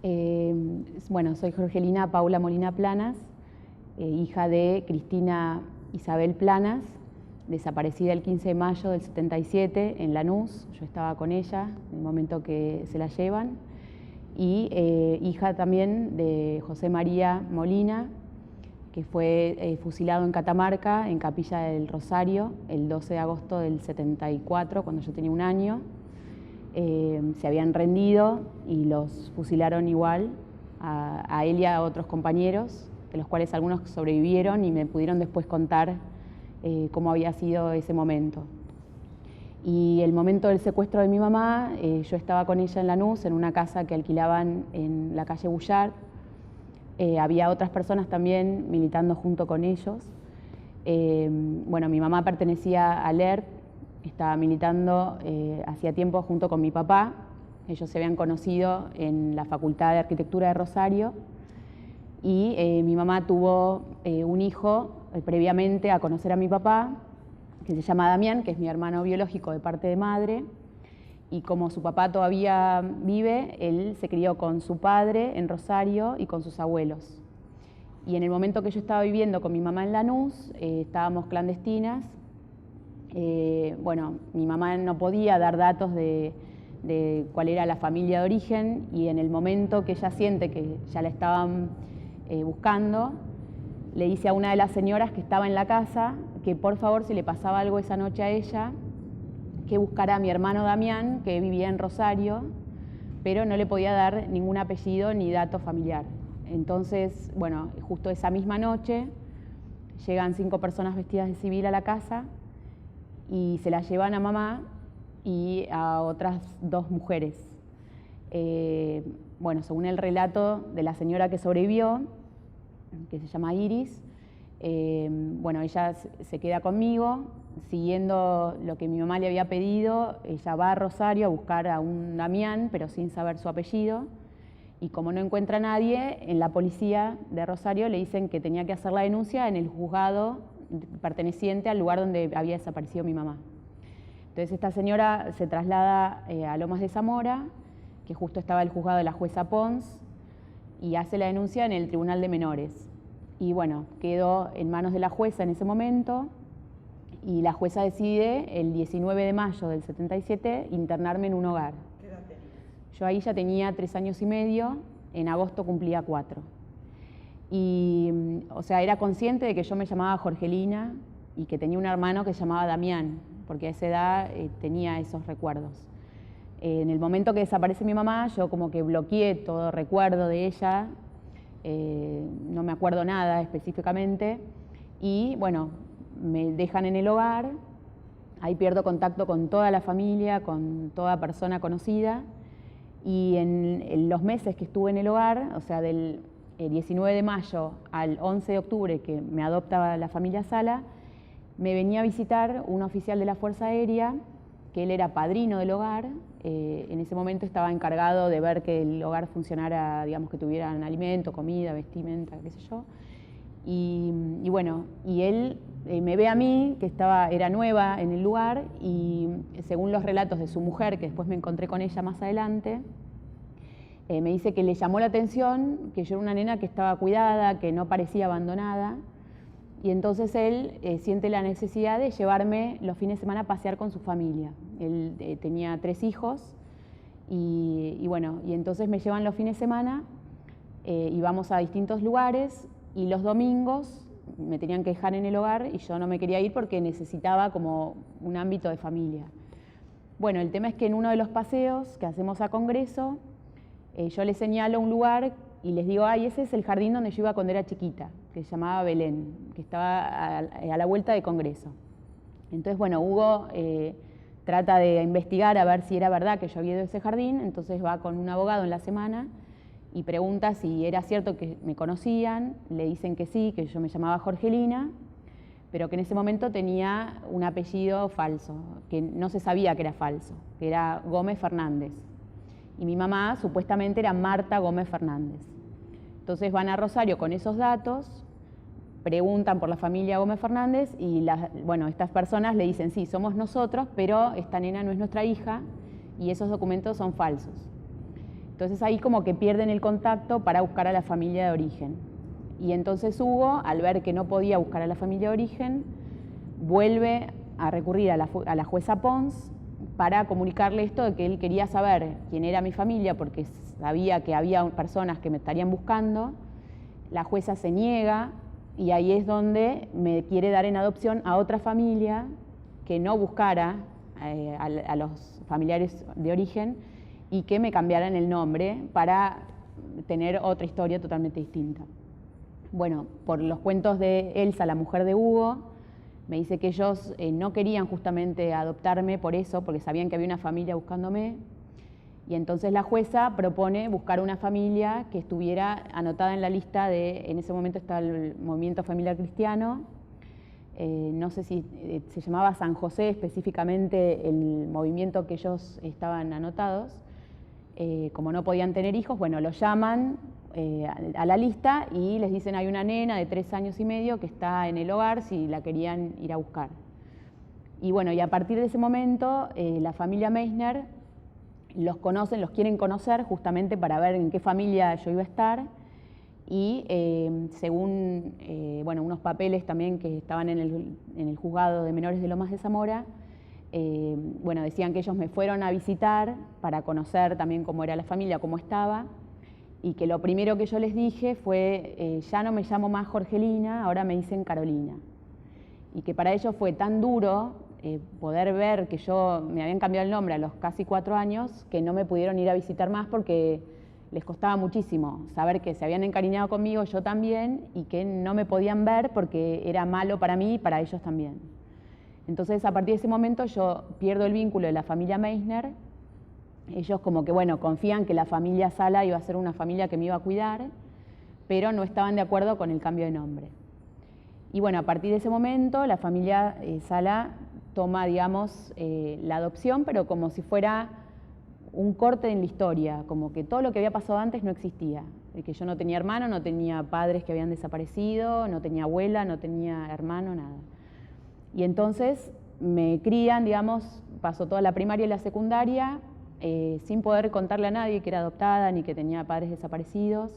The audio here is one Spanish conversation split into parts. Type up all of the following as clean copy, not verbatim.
Bueno, soy Jorgelina Paula Molina Planas, hija de Cristina Isabel Planas, desaparecida el 15 de mayo del 77 en Lanús. Yo estaba con ella en el momento que se la llevan. Y hija también de José María Molina, que fue fusilado en Catamarca, en Capilla del Rosario, el 12 de agosto del 74, cuando yo tenía 1 año. Se habían rendido y los fusilaron igual a él y a otros compañeros, de los cuales algunos sobrevivieron y me pudieron después contar cómo había sido ese momento. Y el momento del secuestro de mi mamá, yo estaba con ella en Lanús, en una casa que alquilaban en la calle Bullard. Había otras personas también militando junto con ellos. Bueno, mi mamá pertenecía al ERP, estaba militando hacía tiempo junto con mi papá. Ellos se habían conocido en la Facultad de Arquitectura de Rosario y mi mamá tuvo un hijo previamente a conocer a mi papá, que se llama Damián, que es mi hermano biológico de parte de madre, y como su papá todavía vive, él se crió con su padre en Rosario y con sus abuelos. Y en el momento que yo estaba viviendo con mi mamá en Lanús, estábamos clandestinas. Bueno, mi mamá no podía dar datos de cuál era la familia de origen, y en el momento que ella siente que ya la estaban buscando, le dice a una de las señoras que estaba en la casa que por favor, si le pasaba algo esa noche a ella, que buscara a mi hermano Damián, que vivía en Rosario, pero no le podía dar ningún apellido ni dato familiar. Entonces, bueno, justo esa misma noche llegan 5 personas vestidas de civil a la casa y se la llevan a mamá y a otras 2 mujeres. Bueno, según el relato de la señora que sobrevivió, que se llama Iris, bueno, ella se queda conmigo, siguiendo lo que mi mamá le había pedido. Ella va a Rosario a buscar a un Damián, pero sin saber su apellido, y como no encuentra a nadie, en la policía de Rosario le dicen que tenía que hacer la denuncia en el juzgado perteneciente al lugar donde había desaparecido mi mamá. Entonces esta señora se traslada a Lomas de Zamora, que justo estaba el juzgado de la jueza Pons, y hace la denuncia en el Tribunal de Menores. Y bueno, quedó en manos de la jueza en ese momento, y la jueza decide el 19 de mayo del 77 internarme en un hogar. ¿Qué edad tenías? Yo ahí ya tenía 3 años y medio, en agosto cumplía 4. Y, o sea, era consciente de que yo me llamaba Jorgelina y que tenía un hermano que se llamaba Damián, porque a esa edad tenía esos recuerdos. En el momento que desaparece mi mamá, yo como que bloqueé todo recuerdo de ella, no me acuerdo nada específicamente, y bueno, me dejan en el hogar. Ahí pierdo contacto con toda la familia, con toda persona conocida, y en los meses que estuve en el hogar, o sea, del 19 de mayo al 11 de octubre que me adopta la familia Sala, me venía a visitar un oficial de la Fuerza Aérea, que él era padrino del hogar. En ese momento estaba encargado de ver que el hogar funcionara, digamos, que tuvieran alimento, comida, vestimenta, qué sé yo. Y bueno, y él me ve a mí, que era nueva en el lugar, y según los relatos de su mujer, que después me encontré con ella más adelante, me dice que le llamó la atención que yo era una nena que estaba cuidada, que no parecía abandonada, y entonces él siente la necesidad de llevarme los fines de semana a pasear con su familia. Él tenía 3 hijos, y bueno, y entonces me llevan los fines de semana y vamos a distintos lugares, y los domingos me tenían que dejar en el hogar y yo no me quería ir porque necesitaba como un ámbito de familia. Bueno, el tema es que en uno de los paseos que hacemos a Congreso, yo les señalo un lugar y les digo, ay, ese es el jardín donde yo iba cuando era chiquita, que se llamaba Belén, que estaba a la vuelta de Congreso. Entonces, bueno, Hugo trata de investigar a ver si era verdad que yo había ido a ese jardín, entonces va con un abogado en la semana y pregunta si era cierto que me conocían. Le dicen que sí, que yo me llamaba Jorgelina, pero que en ese momento tenía un apellido falso, que no se sabía que era falso, que era Gómez Fernández. Y mi mamá supuestamente era Marta Gómez Fernández. Entonces van a Rosario con esos datos, preguntan por la familia Gómez Fernández y bueno, estas personas le dicen, sí, somos nosotros, pero esta nena no es nuestra hija y esos documentos son falsos. Entonces ahí como que pierden el contacto para buscar a la familia de origen. Y entonces Hugo, al ver que no podía buscar a la familia de origen, vuelve a recurrir a la jueza Pons para comunicarle esto de que él quería saber quién era mi familia porque sabía que había personas que me estarían buscando. La jueza se niega y ahí es donde me quiere dar en adopción a otra familia que no buscara a los familiares de origen y que me cambiaran el nombre para tener otra historia totalmente distinta. Bueno, por los cuentos de Elsa, la mujer de Hugo, me dice que ellos no querían justamente adoptarme por eso, porque sabían que había una familia buscándome. Y entonces la jueza propone buscar una familia que estuviera anotada en la lista de, en ese momento está el Movimiento Familiar Cristiano, no sé si se llamaba San José específicamente el movimiento que ellos estaban anotados. Como no podían tener hijos, bueno, los llaman a la lista y les dicen hay una nena de 3 años y medio que está en el hogar si la querían ir a buscar. Y bueno, y a partir de ese momento la familia Meissner los conocen, los quieren conocer justamente para ver en qué familia yo iba a estar y según bueno, unos papeles también que estaban en el juzgado de menores de Lomas de Zamora, bueno, decían que ellos me fueron a visitar para conocer también cómo era la familia, cómo estaba, y que lo primero que yo les dije fue, ya no me llamo más Jorgelina, ahora me dicen Carolina. Y que para ellos fue tan duro poder ver que yo me habían cambiado el nombre a los casi 4 años, que no me pudieron ir a visitar más porque les costaba muchísimo saber que se habían encariñado conmigo, yo también, y que no me podían ver porque era malo para mí y para ellos también. Entonces, a partir de ese momento yo pierdo el vínculo de la familia Meissner. Ellos como que, bueno, confían que la familia Sala iba a ser una familia que me iba a cuidar, pero no estaban de acuerdo con el cambio de nombre. Y bueno, a partir de ese momento la familia Sala toma, digamos, la adopción, pero como si fuera un corte en la historia, como que todo lo que había pasado antes no existía. Que yo no tenía hermano, no tenía padres que habían desaparecido, no tenía abuela, no tenía hermano, nada. Y entonces me crían, digamos, paso toda la primaria y la secundaria sin poder contarle a nadie que era adoptada ni que tenía padres desaparecidos.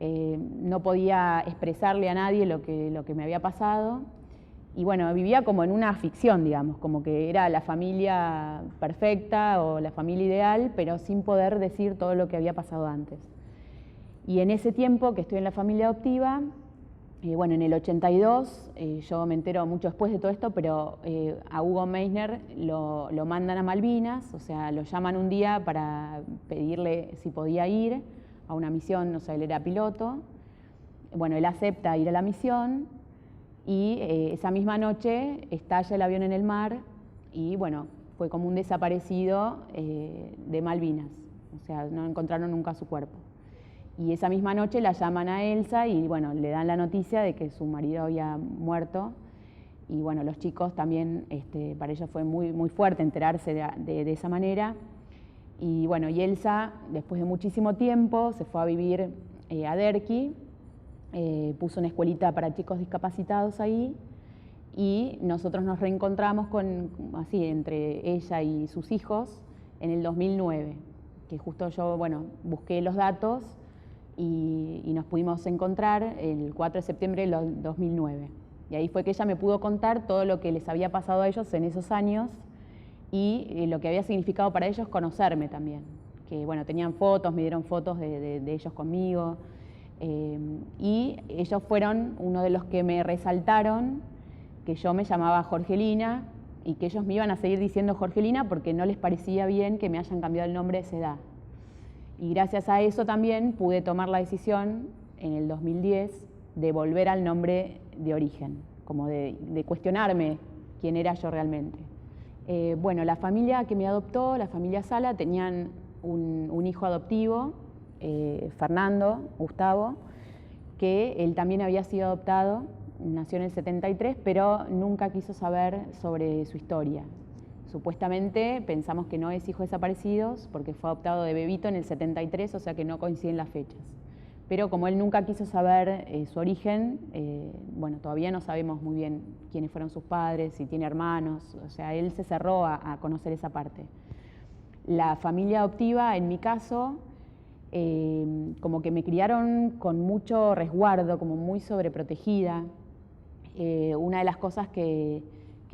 No podía expresarle a nadie lo que me había pasado. Y bueno, vivía como en una ficción, digamos, como que era la familia perfecta o la familia ideal, pero sin poder decir todo lo que había pasado antes. Y en ese tiempo que estoy en la familia adoptiva, bueno, en el 82, yo me entero mucho después de todo esto, pero a Hugo Meissner lo mandan a Malvinas, o sea, lo llaman un día para pedirle si podía ir a una misión, o sea, él era piloto. Bueno, él acepta ir a la misión y esa misma noche estalla el avión en el mar y, bueno, fue como un desaparecido de Malvinas, o sea, no encontraron nunca su cuerpo. Y esa misma noche la llaman a Elsa y, bueno, le dan la noticia de que su marido había muerto. Y, bueno, los chicos también, para ellos fue muy, muy fuerte enterarse de esa manera. Y, bueno, y Elsa, después de muchísimo tiempo, se fue a vivir a Derqui, puso una escuelita para chicos discapacitados ahí. Y nosotros nos reencontramos así, entre ella y sus hijos en el 2009, que justo yo, bueno, busqué los datos y nos pudimos encontrar el 4 de septiembre del 2009. Y ahí fue que ella me pudo contar todo lo que les había pasado a ellos en esos años y lo que había significado para ellos conocerme también. Que bueno, tenían fotos, me dieron fotos de ellos conmigo. Y ellos fueron uno de los que me resaltaron que yo me llamaba Jorgelina y que ellos me iban a seguir diciendo Jorgelina porque no les parecía bien que me hayan cambiado el nombre a esa edad. Y gracias a eso también pude tomar la decisión en el 2010 de volver al nombre de origen, como de cuestionarme quién era yo realmente. Bueno, la familia que me adoptó, la familia Sala, tenían un hijo adoptivo, Fernando, Gustavo, que él también había sido adoptado, nació en el 73, pero nunca quiso saber sobre su historia. Supuestamente pensamos que no es hijo de desaparecidos porque fue adoptado de bebito en el 73, o sea que no coinciden las fechas. Pero como él nunca quiso saber su origen, bueno, todavía no sabemos muy bien quiénes fueron sus padres, si tiene hermanos, o sea, él se cerró a conocer esa parte. La familia adoptiva, en mi caso, como que me criaron con mucho resguardo, como muy sobreprotegida. Una de las cosas que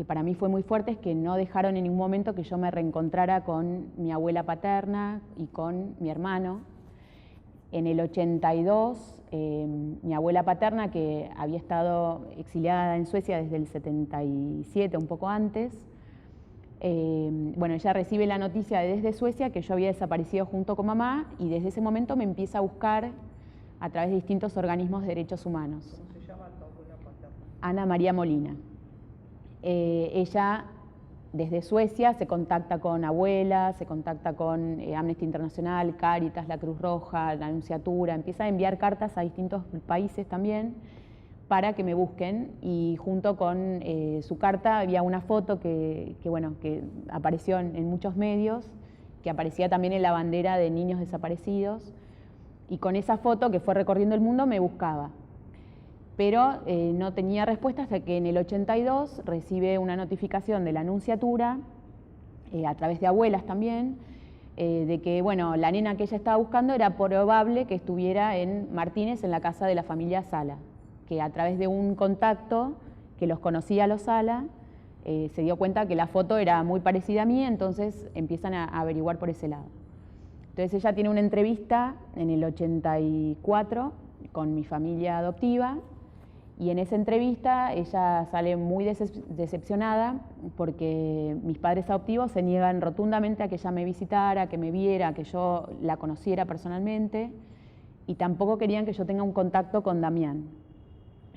para mí fue muy fuerte es que no dejaron en ningún momento que yo me reencontrara con mi abuela paterna y con mi hermano. En el 82, mi abuela paterna, que había estado exiliada en Suecia desde el 77, un poco antes, bueno, ella recibe la noticia desde Suecia que yo había desaparecido junto con mamá y desde ese momento me empieza a buscar a través de distintos organismos de derechos humanos. ¿Cómo se llama tu abuela paterna? Ana María Molina. Ella desde Suecia se contacta con abuelas, se contacta con Amnesty Internacional, Cáritas, la Cruz Roja, la Nunciatura, empieza a enviar cartas a distintos países también para que me busquen, y junto con su carta había una foto que apareció en muchos medios, que aparecía también en la bandera de niños desaparecidos, y con esa foto, que fue recorriendo el mundo, me buscaba. Pero no tenía respuesta hasta que en el 82 recibe una notificación de la Nunciatura, a través de abuelas también, de que bueno, la nena que ella estaba buscando era probable que estuviera en Martínez, en la casa de la familia Sala, que a través de un contacto que los conocía a los Sala, se dio cuenta que la foto era muy parecida a mí, entonces empiezan a averiguar por ese lado. Entonces ella tiene una entrevista en el 84 con mi familia adoptiva, y en esa entrevista ella sale muy decepcionada porque mis padres adoptivos se niegan rotundamente a que ella me visitara, a que me viera, a que yo la conociera personalmente, y tampoco querían que yo tenga un contacto con Damián.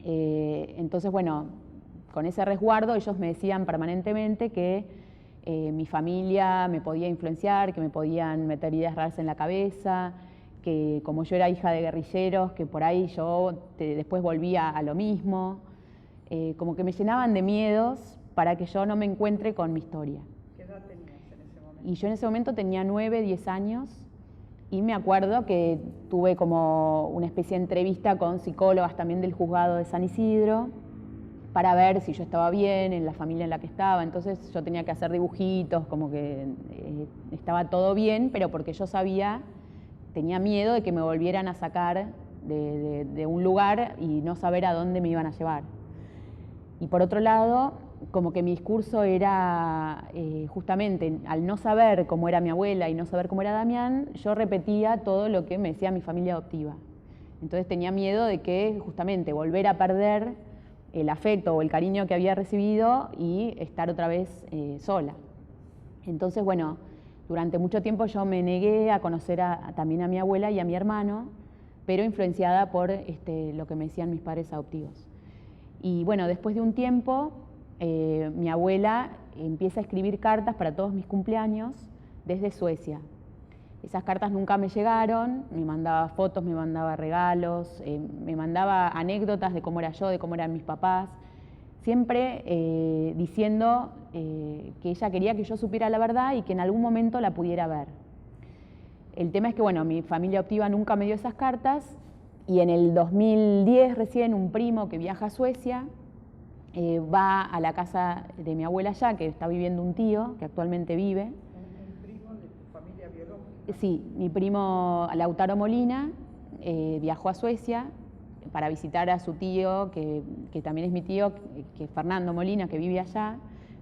Entonces, bueno, con ese resguardo ellos me decían permanentemente que mi familia me podía influenciar, que me podían meter ideas raras en la cabeza, que como yo era hija de guerrilleros, que por ahí yo después volvía a lo mismo, como que me llenaban de miedos para que yo no me encuentre con mi historia. ¿Qué edad tenías en ese momento? Y yo en ese momento tenía 9, 10 años, y me acuerdo que tuve como una especie de entrevista con psicólogas también del juzgado de San Isidro, para ver si yo estaba bien en la familia en la que estaba. Entonces yo tenía que hacer dibujitos, como que estaba todo bien, pero porque yo tenía miedo de que me volvieran a sacar de un lugar y no saber a dónde me iban a llevar. Y por otro lado, como que mi discurso era justamente, al no saber cómo era mi abuela y no saber cómo era Damián, yo repetía todo lo que me decía mi familia adoptiva. Entonces tenía miedo de que justamente volver a perder el afecto o el cariño que había recibido y estar otra vez sola. Entonces, bueno, durante mucho tiempo yo me negué a conocer también a mi abuela y a mi hermano, pero influenciada por lo que me decían mis padres adoptivos. Y bueno, después de un tiempo, mi abuela empieza a escribir cartas para todos mis cumpleaños desde Suecia. Esas cartas nunca me llegaron, me mandaba fotos, me mandaba regalos, me mandaba anécdotas de cómo era yo, de cómo eran mis papás, siempre diciendo que ella quería que yo supiera la verdad y que en algún momento la pudiera ver. El tema es que, bueno, mi familia adoptiva nunca me dio esas cartas, y en el 2010 recién un primo que viaja a Suecia va a la casa de mi abuela allá, que está viviendo un tío, que actualmente vive. ¿Un primo de tu familia biológica? Sí, mi primo Lautaro Molina viajó a Suecia para visitar a su tío, que también es mi tío, que es Fernando Molina, que vive allá,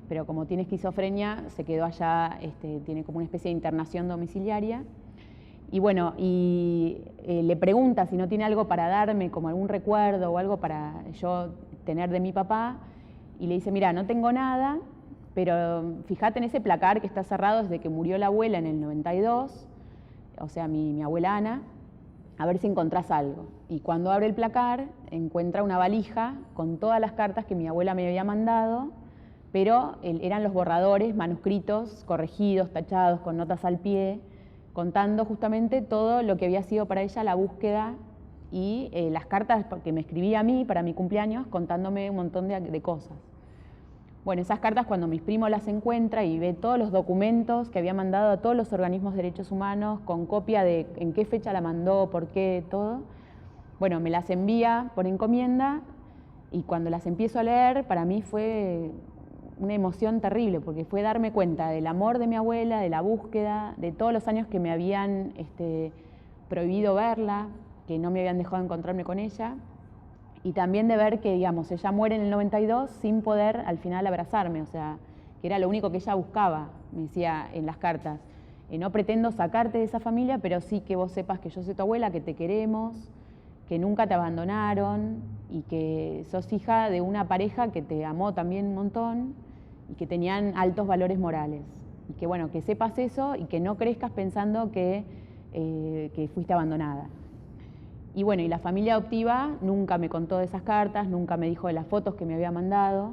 pero como tiene esquizofrenia, se quedó allá, tiene como una especie de internación domiciliaria. Y bueno, le pregunta si no tiene algo para darme, como algún recuerdo o algo para yo tener de mi papá, y le dice, mira, no tengo nada, pero fíjate en ese placar que está cerrado desde que murió la abuela en el 92, o sea, mi abuela Ana, a ver si encontrás algo. Y cuando abre el placar, encuentra una valija con todas las cartas que mi abuela me había mandado, pero eran los borradores, manuscritos, corregidos, tachados, con notas al pie, contando justamente todo lo que había sido para ella la búsqueda, y las cartas que me escribía a mí para mi cumpleaños, contándome un montón de cosas. Bueno, esas cartas, cuando mis primos las encuentra y ve todos los documentos que había mandado a todos los organismos de derechos humanos, con copia de en qué fecha la mandó, por qué, todo, bueno, me las envía por encomienda, y cuando las empiezo a leer, para mí fue una emoción terrible, porque fue darme cuenta del amor de mi abuela, de la búsqueda, de todos los años que me habían prohibido verla, que no me habían dejado encontrarme con ella, y también de ver que, digamos, ella muere en el 92 sin poder al final abrazarme, o sea, que era lo único que ella buscaba, me decía en las cartas. No pretendo sacarte de esa familia, pero sí que vos sepas que yo soy tu abuela, que te queremos, que nunca te abandonaron y que sos hija de una pareja que te amó también un montón y que tenían altos valores morales. Y que bueno, que sepas eso y que no crezcas pensando que fuiste abandonada. Y bueno, y la familia adoptiva nunca me contó de esas cartas, nunca me dijo de las fotos que me había mandado.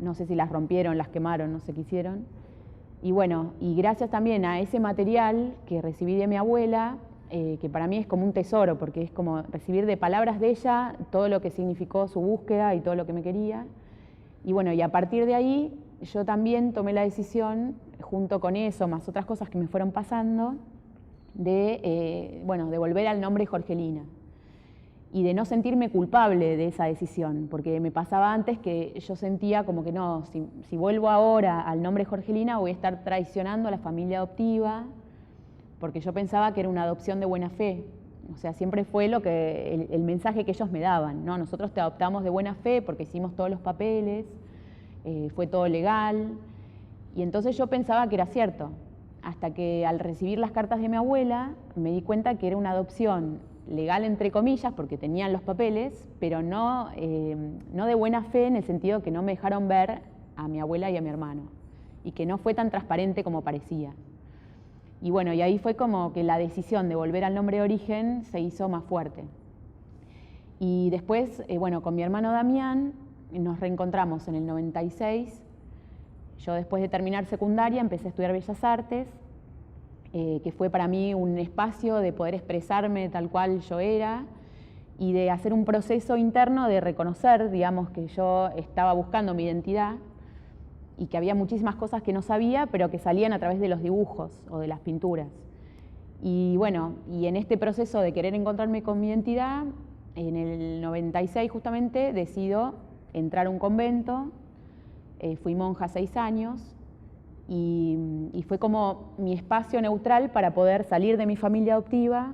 No sé si las rompieron, las quemaron, no sé qué hicieron. Y bueno, y gracias también a ese material que recibí de mi abuela, que para mí es como un tesoro, porque es como recibir de palabras de ella todo lo que significó su búsqueda y todo lo que me quería. Y bueno, y a partir de ahí yo también tomé la decisión, junto con eso, más otras cosas que me fueron pasando, de volver al nombre Jorgelina y de no sentirme culpable de esa decisión, porque me pasaba antes que yo sentía como que no, si vuelvo ahora al nombre Jorgelina voy a estar traicionando a la familia adoptiva, porque yo pensaba que era una adopción de buena fe. O sea, siempre fue el mensaje que ellos me daban, ¿no? Nosotros te adoptamos de buena fe porque hicimos todos los papeles, fue todo legal, y entonces yo pensaba que era cierto, hasta que al recibir las cartas de mi abuela me di cuenta que era una adopción legal entre comillas, porque tenían los papeles, pero no de buena fe en el sentido que no me dejaron ver a mi abuela y a mi hermano, y que no fue tan transparente como parecía. Y bueno, y ahí fue como que la decisión de volver al nombre de origen se hizo más fuerte. Y después, con mi hermano Damián nos reencontramos en el 96. Yo después de terminar secundaria empecé a estudiar Bellas Artes, que fue para mí un espacio de poder expresarme tal cual yo era y de hacer un proceso interno de reconocer, digamos, que yo estaba buscando mi identidad y que había muchísimas cosas que no sabía, pero que salían a través de los dibujos o de las pinturas. Y bueno, y en este proceso de querer encontrarme con mi identidad, en el 96 justamente decido entrar a un convento, fui monja 6 años, y fue como mi espacio neutral para poder salir de mi familia adoptiva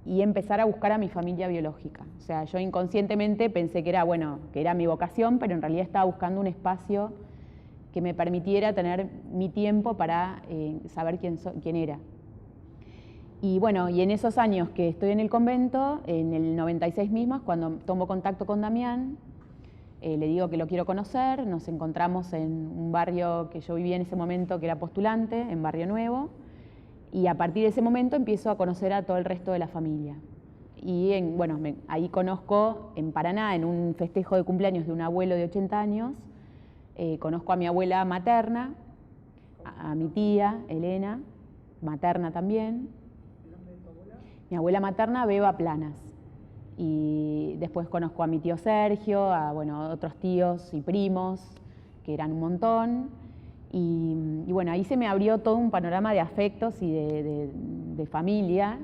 y empezar a buscar a mi familia biológica. O sea, yo inconscientemente pensé que era mi vocación, pero en realidad estaba buscando un espacio que me permitiera tener mi tiempo para saber quién era. Y bueno, y en esos años que estoy en el convento, en el 96 mismo, es cuando tomo contacto con Damián. Le digo que lo quiero conocer, nos encontramos en un barrio que yo vivía en ese momento, que era Postulante, en Barrio Nuevo, y a partir de ese momento empiezo a conocer a todo el resto de la familia. Y ahí conozco en Paraná, en un festejo de cumpleaños de un abuelo de 80 años, conozco a mi abuela materna, a mi tía, Elena, materna también. ¿El nombre de tu abuela? Mi abuela materna, Beba Planas. Y después conozco a mi tío Sergio, a otros tíos y primos, que eran un montón. Y bueno, ahí se me abrió todo un panorama de afectos y de familia,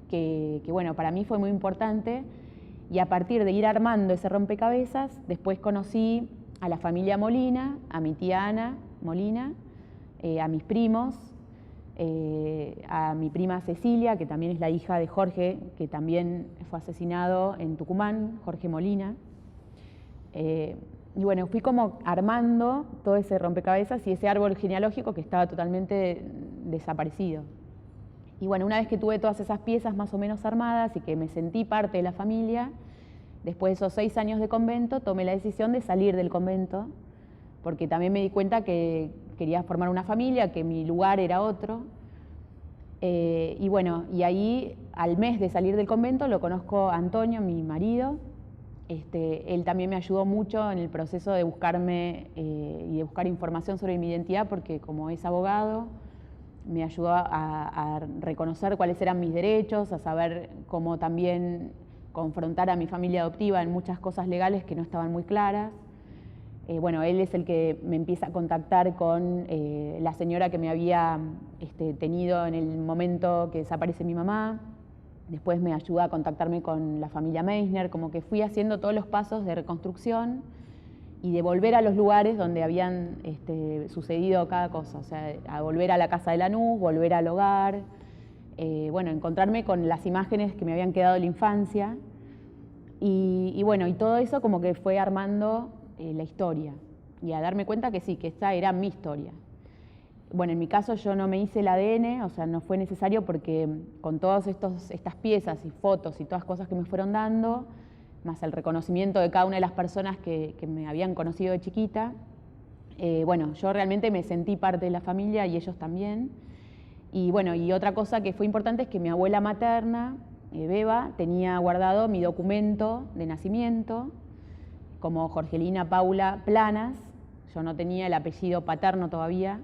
que para mí fue muy importante. Y a partir de ir armando ese rompecabezas, después conocí a la familia Molina, a mi tía Ana Molina, a mis primos, a mi prima Cecilia, que también es la hija de Jorge, que también fue asesinado en Tucumán, Jorge Molina. Y bueno, fui como armando todo ese rompecabezas y ese árbol genealógico que estaba totalmente desaparecido. Y bueno, una vez que tuve todas esas piezas más o menos armadas y que me sentí parte de la familia, después de esos 6 años de convento, tomé la decisión de salir del convento, porque también me di cuenta que quería formar una familia, que mi lugar era otro. Y ahí, al mes de salir del convento, lo conozco a Antonio, mi marido. Él también me ayudó mucho en el proceso de buscarme y de buscar información sobre mi identidad, porque como es abogado, me ayudó a reconocer cuáles eran mis derechos, a saber cómo también confrontar a mi familia adoptiva en muchas cosas legales que no estaban muy claras. Él es el que me empieza a contactar con la señora que me había tenido en el momento que desaparece mi mamá. Después me ayuda a contactarme con la familia Meissner, como que fui haciendo todos los pasos de reconstrucción y de volver a los lugares donde habían sucedido cada cosa, o sea, a volver a la casa de Lanús, volver al hogar, bueno, encontrarme con las imágenes que me habían quedado de la infancia. Y bueno, y todo eso como que fue armando la historia. Y a darme cuenta que sí, que esta era mi historia. Bueno, en mi caso yo no me hice el ADN, o sea, no fue necesario porque con todas estas piezas y fotos y todas cosas que me fueron dando, más el reconocimiento de cada una de las personas que me habían conocido de chiquita, bueno, yo realmente me sentí parte de la familia y ellos también. Y bueno, y otra cosa que fue importante es que mi abuela materna, Beba, tenía guardado mi documento de nacimiento como Jorgelina Paula Planas. Yo no tenía el apellido paterno todavía,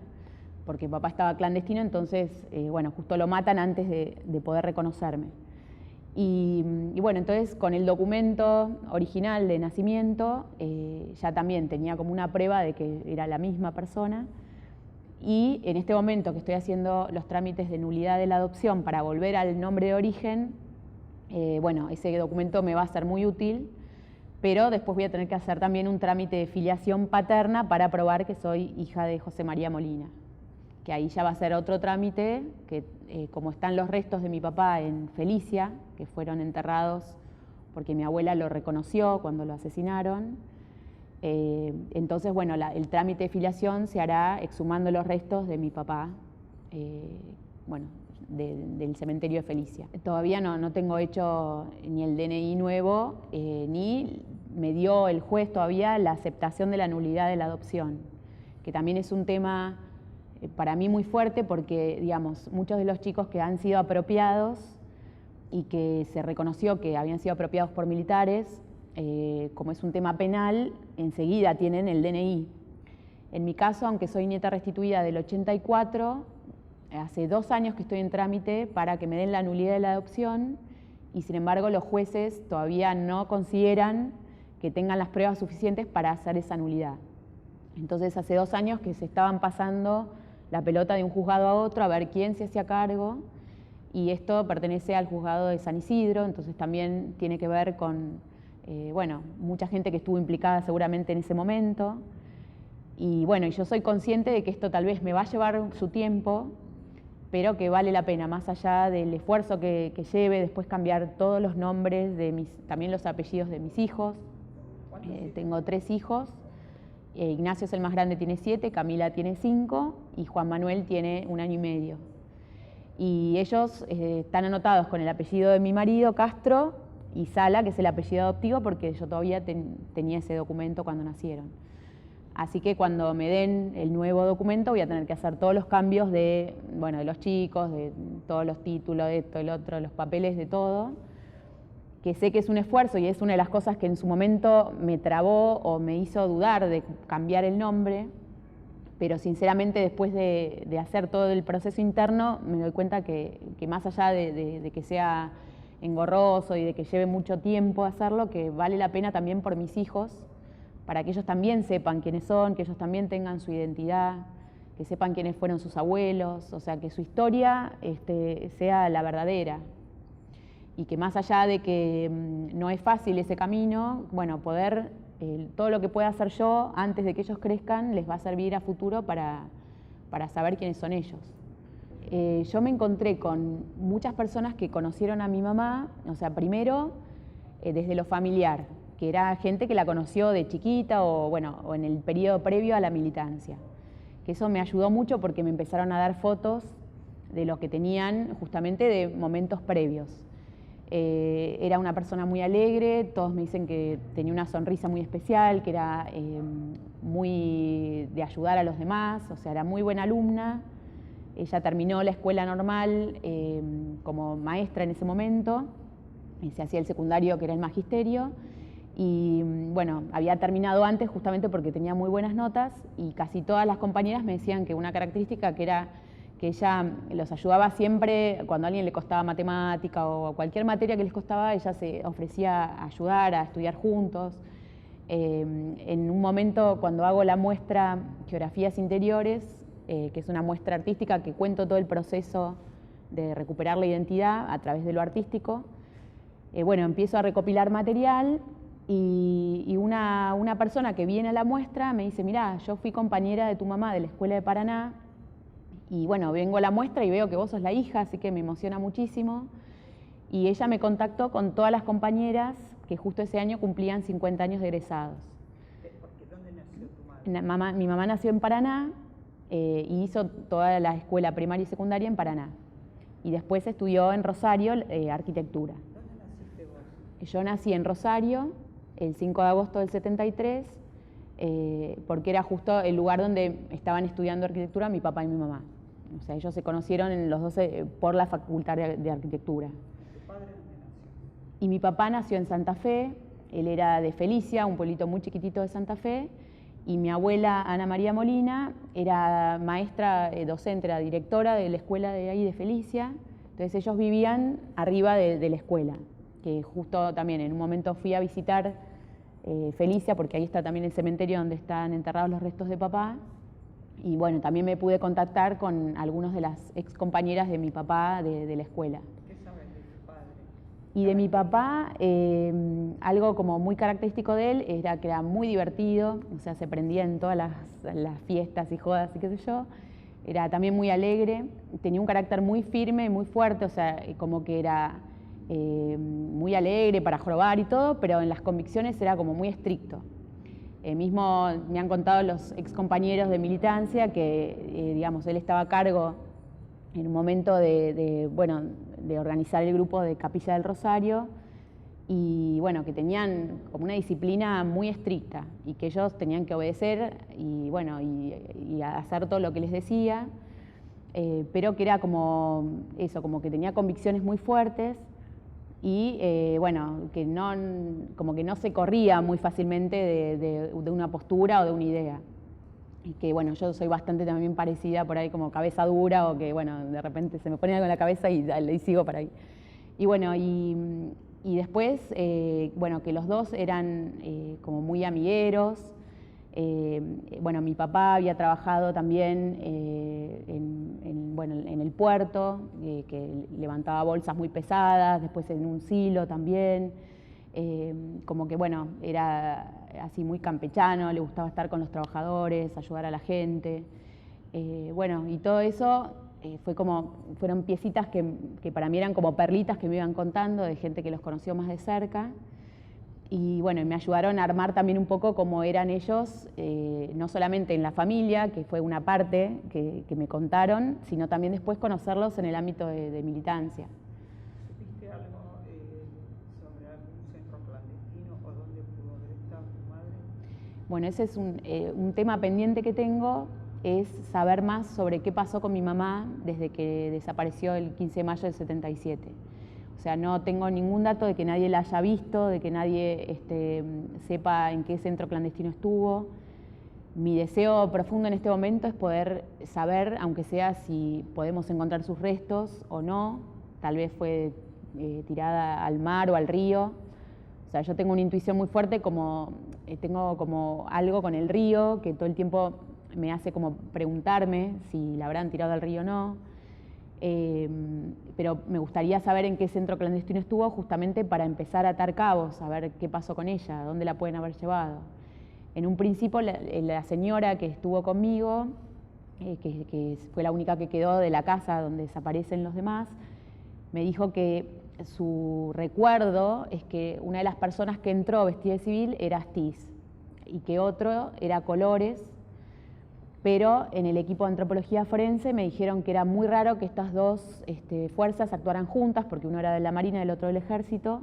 porque papá estaba clandestino, entonces, bueno, justo lo matan antes de poder reconocerme. Y bueno, entonces con el documento original de nacimiento, ya también tenía como una prueba de que era la misma persona. Y en este momento que estoy haciendo los trámites de nulidad de la adopción para volver al nombre de origen, bueno, ese documento me va a ser muy útil, pero después voy a tener que hacer también un trámite de filiación paterna para probar que soy hija de José María Molina, que ahí ya va a ser otro trámite, que como están los restos de mi papá en Felicia, que fueron enterrados porque mi abuela lo reconoció cuando lo asesinaron, entonces, bueno, el trámite de filiación se hará exhumando los restos de mi papá, bueno, del cementerio de Felicia. Todavía no tengo hecho ni el DNI nuevo, ni me dio el juez todavía la aceptación de la nulidad de la adopción, que también es un tema para mí muy fuerte porque, digamos, muchos de los chicos que han sido apropiados y que se reconoció que habían sido apropiados por militares, como es un tema penal, enseguida tienen el DNI. En mi caso, aunque soy nieta restituida del 84, hace 2 años que estoy en trámite para que me den la nulidad de la adopción y sin embargo los jueces todavía no consideran que tengan las pruebas suficientes para hacer esa nulidad. Entonces hace 2 años que se estaban pasando la pelota de un juzgado a otro a ver quién se hacía cargo, y esto pertenece al juzgado de San Isidro, entonces también tiene que ver con bueno, mucha gente que estuvo implicada seguramente en ese momento. Y bueno, y yo soy consciente de que esto tal vez me va a llevar su tiempo, pero que vale la pena, más allá del esfuerzo que lleve después cambiar todos los nombres, también los apellidos de mis hijos. Tengo 3 hijos, Ignacio es el más grande, tiene 7, Camila tiene 5 y Juan Manuel tiene 1 año y medio. Y ellos están anotados con el apellido de mi marido, Castro, y Sala, que es el apellido adoptivo, porque yo todavía tenía ese documento cuando nacieron. Así que cuando me den el nuevo documento voy a tener que hacer todos los cambios de los chicos, de todos los títulos, de esto, el otro, los papeles, de todo, que sé que es un esfuerzo y es una de las cosas que en su momento me trabó o me hizo dudar de cambiar el nombre, pero sinceramente después de hacer todo el proceso interno me doy cuenta que más allá de que sea engorroso y de que lleve mucho tiempo hacerlo, que vale la pena también por mis hijos, para que ellos también sepan quiénes son, que ellos también tengan su identidad, que sepan quiénes fueron sus abuelos, o sea, que su historia sea la verdadera. Y que más allá de que no es fácil ese camino, bueno, poder, todo lo que pueda hacer yo antes de que ellos crezcan les va a servir a futuro para saber quiénes son ellos. Yo me encontré con muchas personas que conocieron a mi mamá, o sea, primero desde lo familiar, que era gente que la conoció de chiquita o en el periodo previo a la militancia. Que eso me ayudó mucho porque me empezaron a dar fotos de lo que tenían justamente de momentos previos. Era una persona muy alegre, todos me dicen que tenía una sonrisa muy especial, que era muy de ayudar a los demás, o sea, era muy buena alumna. Ella terminó la escuela normal como maestra en ese momento, se hacía el secundario, que era el magisterio, y bueno, había terminado antes justamente porque tenía muy buenas notas, y casi todas las compañeras me decían que una característica que era que ella los ayudaba siempre cuando a alguien le costaba matemática o cualquier materia que les costaba, ella se ofrecía a ayudar, a estudiar juntos. En un momento, cuando hago la muestra Geografías Interiores, que es una muestra artística que cuento todo el proceso de recuperar la identidad a través de lo artístico, bueno, empiezo a recopilar material y una persona que viene a la muestra me dice: mirá, yo fui compañera de tu mamá de la escuela de Paraná Y bueno, vengo a la muestra y veo que vos sos la hija, así que me emociona muchísimo. Y ella me contactó con todas las compañeras que justo ese año cumplían 50 años de egresados. Porque ¿dónde nació tu madre? Mi mamá nació en Paraná y hizo toda la escuela primaria y secundaria en Paraná. Y después estudió en Rosario arquitectura. ¿Dónde naciste vos? Yo nací en Rosario el 5 de agosto del 73, porque era justo el lugar donde estaban estudiando arquitectura mi papá y mi mamá. O sea, ellos se conocieron en los 12 por la Facultad de Arquitectura. ¿Tu padre dónde nació? Y mi papá nació en Santa Fe, él era de Felicia, un pueblito muy chiquitito de Santa Fe, y mi abuela Ana María Molina era maestra, docente, era directora de la escuela de ahí de Felicia. Entonces ellos vivían arriba de la escuela, que justo también en un momento fui a visitar Felicia, porque ahí está también el cementerio donde están enterrados los restos de papá. Y bueno, también me pude contactar con algunas de las ex compañeras de mi papá de la escuela. ¿Qué sabes de tu padre? Y de mi papá, algo como muy característico de él era que era muy divertido, o sea, se prendía en todas las fiestas y jodas y qué sé yo. Era también muy alegre, tenía un carácter muy firme, muy fuerte, o sea, como que era muy alegre para jorobar y todo, pero en las convicciones era como muy estricto. Mismo me han contado los ex compañeros de militancia que, digamos, él estaba a cargo en un momento de organizar el grupo de Capilla del Rosario y bueno, que tenían como una disciplina muy estricta y que ellos tenían que obedecer y bueno, y hacer todo lo que les decía, pero que era como eso, como que tenía convicciones muy fuertes y bueno, que no, como que no se corría muy fácilmente de una postura o de una idea. Y que bueno, yo soy bastante también parecida por ahí como cabeza dura o que bueno, de repente se me pone algo en la cabeza y sigo para ahí. Y bueno, y después, bueno, que los dos eran como muy amigueros. Bueno, mi papá había trabajado también en el puerto, que levantaba bolsas muy pesadas, después en un silo también. Como que bueno, era así muy campechano, le gustaba estar con los trabajadores, ayudar a la gente. Bueno, y todo eso fueron piecitas que para mí eran como perlitas que me iban contando de gente que los conoció más de cerca. Y bueno, me ayudaron a armar también un poco cómo eran ellos, no solamente en la familia, que fue una parte que me contaron, sino también después conocerlos en el ámbito de militancia. ¿Supiste algo sobre algún centro clandestino o dónde pudo haber estado tu madre? Bueno, ese es un tema pendiente que tengo, es saber más sobre qué pasó con mi mamá desde que desapareció el 15 de mayo del 77. O sea, no tengo ningún dato de que nadie la haya visto, de que nadie sepa en qué centro clandestino estuvo. Mi deseo profundo en este momento es poder saber, aunque sea si podemos encontrar sus restos o no, tal vez fue tirada al mar o al río. O sea, yo tengo una intuición muy fuerte, tengo como algo con el río, que todo el tiempo me hace como preguntarme si la habrán tirado al río o no. Pero me gustaría saber en qué centro clandestino estuvo justamente para empezar a atar cabos, a ver qué pasó con ella, dónde la pueden haber llevado. En un principio la señora que estuvo conmigo, que fue la única que quedó de la casa donde desaparecen los demás, me dijo que su recuerdo es que una de las personas que entró vestida de civil era Astiz y que otro era Colores, pero en el equipo de antropología forense me dijeron que era muy raro que estas dos fuerzas actuaran juntas, porque uno era de la Marina y el otro del Ejército,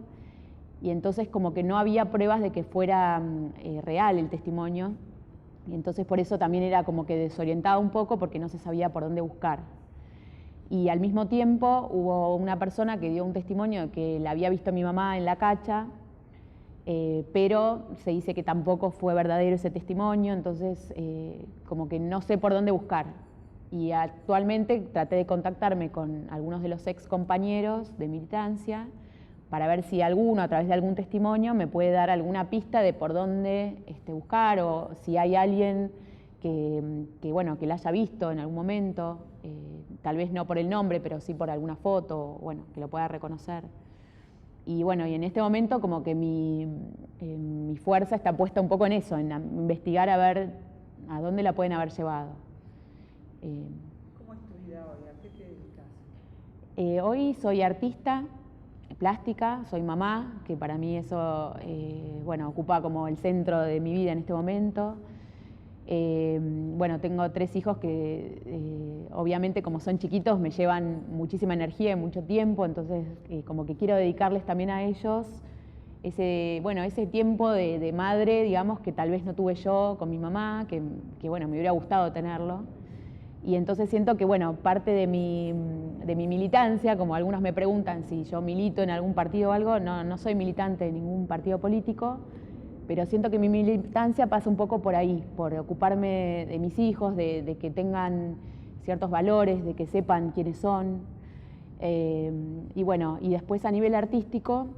y entonces como que no había pruebas de que fuera real el testimonio, y entonces por eso también era como que desorientado un poco porque no se sabía por dónde buscar. Y al mismo tiempo hubo una persona que dio un testimonio de que la había visto a mi mamá en la cacha, pero se dice que tampoco fue verdadero ese testimonio, entonces como que no sé por dónde buscar. Y actualmente traté de contactarme con algunos de los ex compañeros de militancia para ver si alguno, a través de algún testimonio, me puede dar alguna pista de por dónde buscar o si hay alguien bueno, que la haya visto en algún momento, tal vez no por el nombre, pero sí por alguna foto, bueno, que lo pueda reconocer. Y bueno, y en este momento como que mi fuerza está puesta un poco en eso, en investigar a ver a dónde la pueden haber llevado. ¿Cómo es tu Hoy soy artista plástica, soy mamá, que para mí eso bueno, ocupa como el centro de mi vida en este momento. Bueno, tengo 3 hijos que obviamente como son chiquitos me llevan muchísima energía y mucho tiempo, entonces como que quiero dedicarles también a ellos ese tiempo de madre, digamos, que tal vez no tuve yo con mi mamá, que bueno, me hubiera gustado tenerlo. Y entonces siento que, bueno, parte de mi militancia, como algunos me preguntan si yo milito en algún partido o algo, no soy militante de ningún partido político, pero siento que mi militancia pasa un poco por ahí, por ocuparme de mis hijos, de que tengan ciertos valores, de que sepan quiénes son. Y bueno, y después a nivel artístico,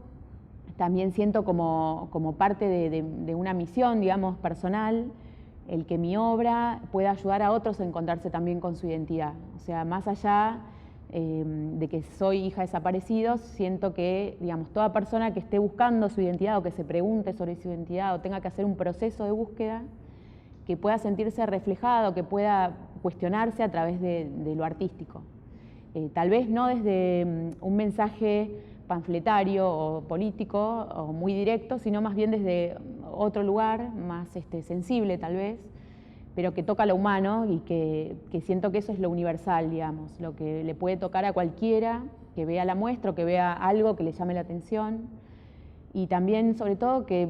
también siento como parte de una misión, digamos, personal, el que mi obra pueda ayudar a otros a encontrarse también con su identidad. O sea, más allá de que soy hija de desaparecidos, siento que, digamos, toda persona que esté buscando su identidad o que se pregunte sobre su identidad o tenga que hacer un proceso de búsqueda, que pueda sentirse reflejado, que pueda cuestionarse a través de lo artístico. Tal vez no desde un mensaje panfletario o político o muy directo, sino más bien desde otro lugar, más sensible tal vez, pero que toca lo humano y que siento que eso es lo universal, digamos, lo que le puede tocar a cualquiera que vea la muestra o que vea algo que le llame la atención. Y también, sobre todo, que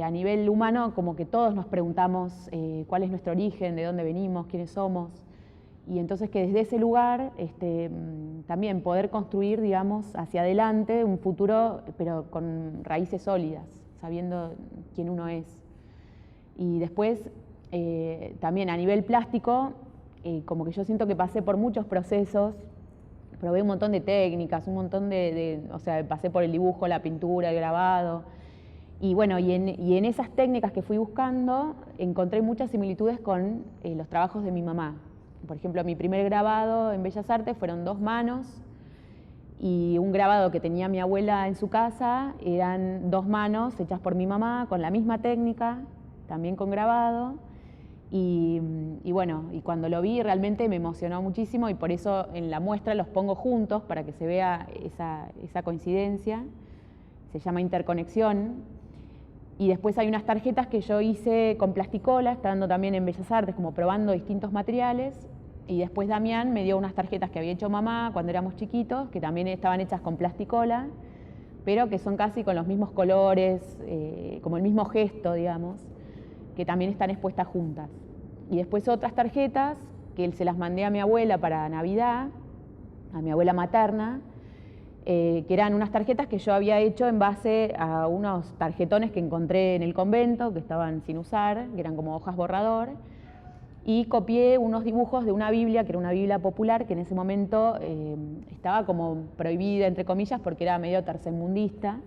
a nivel humano, como que todos nos preguntamos cuál es nuestro origen, de dónde venimos, quiénes somos. Y entonces que desde ese lugar también poder construir, digamos, hacia adelante un futuro, pero con raíces sólidas, sabiendo quién uno es. Y después, también a nivel plástico, como que yo siento que pasé por muchos procesos, probé un montón de técnicas, un montón o sea, pasé por el dibujo, la pintura, el grabado. Y bueno, y en esas técnicas que fui buscando, encontré muchas similitudes con los trabajos de mi mamá. Por ejemplo, mi primer grabado en Bellas Artes fueron 2 manos y un grabado que tenía mi abuela en su casa eran 2 manos hechas por mi mamá con la misma técnica, también con grabado. Y bueno, y cuando lo vi realmente me emocionó muchísimo y por eso en la muestra los pongo juntos para que se vea esa coincidencia. Se llama interconexión. Y después hay unas tarjetas que yo hice con plasticola, estando también en Bellas Artes, como probando distintos materiales. Y después Damián me dio unas tarjetas que había hecho mamá cuando éramos chiquitos, que también estaban hechas con plasticola, pero que son casi con los mismos colores, como el mismo gesto, digamos, que también están expuestas juntas. Y después otras tarjetas que se las mandé a mi abuela para Navidad, a mi abuela materna, que eran unas tarjetas que yo había hecho en base a unos tarjetones que encontré en el convento, que estaban sin usar, que eran como hojas borrador, y copié unos dibujos de una Biblia, que era una Biblia popular, que en ese momento estaba como prohibida, entre comillas, porque era medio tercermundista.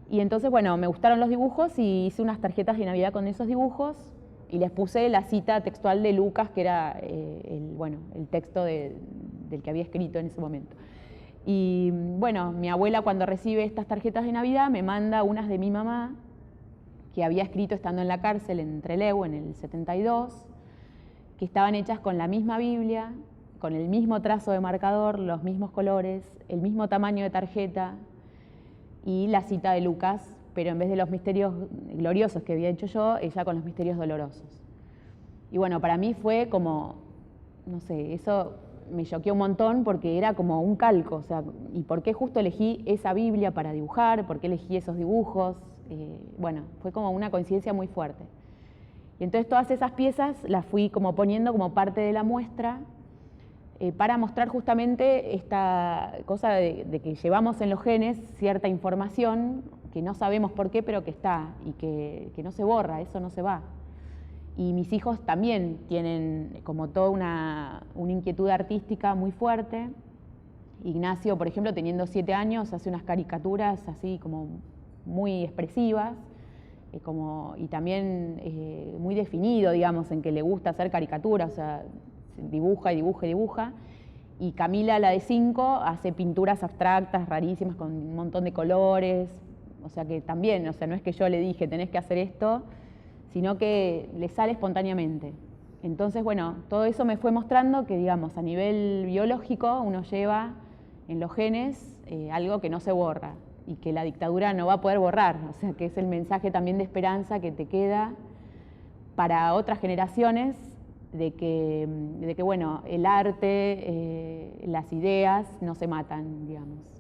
Y entonces, bueno, me gustaron los dibujos y hice unas tarjetas de Navidad con esos dibujos y les puse la cita textual de Lucas, que era el texto del que había escrito en ese momento. Y bueno, mi abuela cuando recibe estas tarjetas de Navidad me manda unas de mi mamá, que había escrito estando en la cárcel en Trelew en el 72, que estaban hechas con la misma Biblia, con el mismo trazo de marcador, los mismos colores, el mismo tamaño de tarjeta y la cita de Lucas, pero en vez de los misterios gloriosos que había hecho yo, ella con los misterios dolorosos. Y bueno, para mí fue como, no sé, eso me choqueó un montón porque era como un calco, o sea, ¿y por qué justo elegí esa Biblia para dibujar? ¿Por qué elegí esos dibujos? Bueno, fue como una coincidencia muy fuerte. Y entonces todas esas piezas las fui como poniendo como parte de la muestra para mostrar justamente esta cosa de que llevamos en los genes cierta información que no sabemos por qué, pero que está y que no se borra, eso no se va. Y mis hijos también tienen como toda una inquietud artística muy fuerte. Ignacio, por ejemplo, teniendo 7 años, hace unas caricaturas así como muy expresivas, y también muy definido, digamos, en que le gusta hacer caricaturas, o sea, dibuja y dibuja y dibuja. Y Camila, la de 5, hace pinturas abstractas, rarísimas, con un montón de colores, o sea que también, o sea, no es que yo le dije tenés que hacer esto, sino que le sale espontáneamente. Entonces, bueno, todo eso me fue mostrando que, digamos, a nivel biológico uno lleva en los genes algo que no se borra y que la dictadura no va a poder borrar, o sea que es el mensaje también de esperanza que te queda para otras generaciones de que bueno, el arte, las ideas no se matan, digamos.